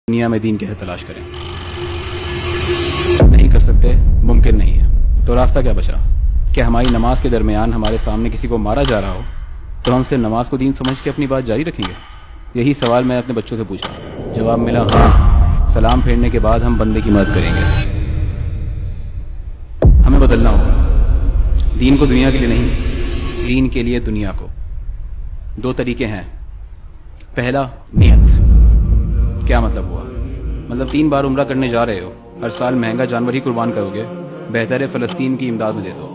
دنیا میں دین کیسے تلاش کریں؟ نہیں کر سکتے، ممکن نہیں ہے، تو راستہ کیا بچا؟ کہ ہماری نماز کے درمیان ہمارے سامنے کسی کو مارا جا رہا ہو تو ہم سے نماز کو دین سمجھ کے اپنی بات جاری رکھیں گے؟ یہی سوال میں نے اپنے بچوں سے پوچھا، جواب ملا ہاں، سلام پھیرنے کے بعد ہم بندے کی مدد کریں گے۔ ہمیں بدلنا ہوگا، دین کو دنیا کے لیے نہیں، دین کے لیے دنیا کو۔ دو طریقے ہیں، پہلا نیت۔ کیا مطلب ہوا؟ مطلب 3 بار عمرہ کرنے جا رہے ہو، ہر سال مہنگا جانور ہی قربان کرو گے، بہتر ہے فلسطین کی امداد میں دے دو۔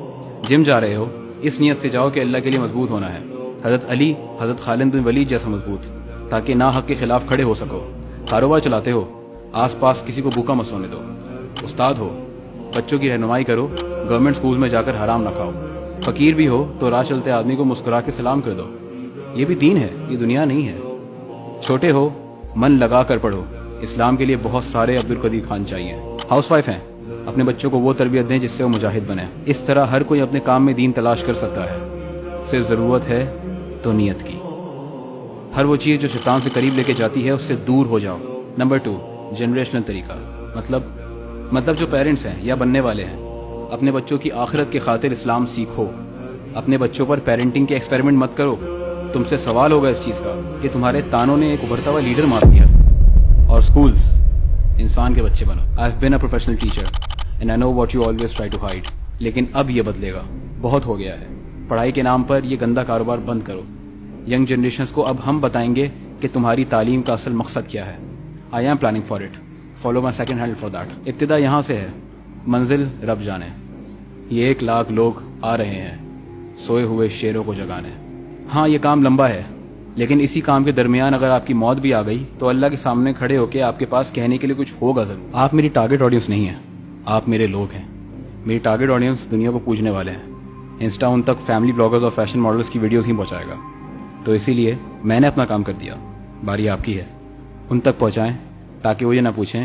جم جا رہے ہو، اس نیت سے جاؤ کہ اللہ کے لیے مضبوط ہونا ہے، حضرت علی، حضرت خالد بن ولید جیسا مضبوط، تاکہ ناحق کے خلاف کھڑے ہو سکو۔ کاروبار چلاتے ہو، آس پاس کسی کو بھوکا مت سونے دو۔ استاد ہو، بچوں کی رہنمائی کرو، گورنمنٹ سکولز میں جا کر حرام نہ کھاؤ۔ فقیر بھی ہو تو راہ چلتے آدمی کو مسکرا کے سلام کر دو۔ یہ بھی دین ہے، یہ دنیا نہیں ہے۔ چھوٹے ہو، من لگا کر پڑھو، اسلام کے لیے بہت سارے عبدالقدیر خان چاہیے۔ ہاؤس وائف ہیں، اپنے بچوں کو وہ تربیت دیں جس سے وہ مجاہد بنے۔ اس طرح ہر کوئی اپنے کام میں دین تلاش کر سکتا ہے، صرف ضرورت ہے تو نیت کی۔ ہر وہ چیز جو شیطان سے قریب لے کے جاتی ہے اس سے دور ہو جاؤ۔ نمبر 2، جنریشنل طریقہ، مطلب جو پیرنٹس ہیں یا بننے والے ہیں، اپنے بچوں کی آخرت کی خاطر اسلام سیکھو۔ اپنے بچوں پر پیرنٹنگ کے ایکسپیریمنٹ مت کرو۔ تم سے سوال ہوگا اس چیز کا کہ تمہارے تانوں نے ایک ابھرتا ہوا لیڈر مار دیا۔ اور سکولز، انسان کے بچے بنو۔ I have been a professional teacher and I know what you always try to hide، لیکن اب یہ بدلے گا، بہت ہو گیا ہے۔ پڑھائی کے نام پر یہ گندا کاروبار بند کرو۔ ینگ جنریشنز کو اب ہم بتائیں گے کہ تمہاری تعلیم کا اصل مقصد کیا ہے۔ I am planning for it. Follow my second handle for that۔ ابتدا یہاں سے ہے، منزل رب جانے۔ یہ 1 لاکھ لوگ آ رہے ہیں سوئے ہوئے شیروں کو جگانے۔ ہاں یہ کام لمبا ہے، لیکن اسی کام کے درمیان اگر آپ کی موت بھی آ گئی تو اللہ کے سامنے کھڑے ہو کے آپ کے پاس کہنے کے لیے کچھ ہوگا ضرور۔ آپ میری ٹارگٹ آڈینس نہیں ہیں، آپ میرے لوگ ہیں۔ میری ٹارگٹ آڈینس دنیا کو پوجنے والے ہیں۔ انسٹا ان تک فیملی بلاگرز اور فیشن ماڈلز کی ویڈیوز ہی پہنچائے گا، تو اسی لیے میں نے اپنا کام کر دیا، باری آپ کی ہے۔ ان تک پہنچائیں تاکہ وہ یہ نہ پوچھیں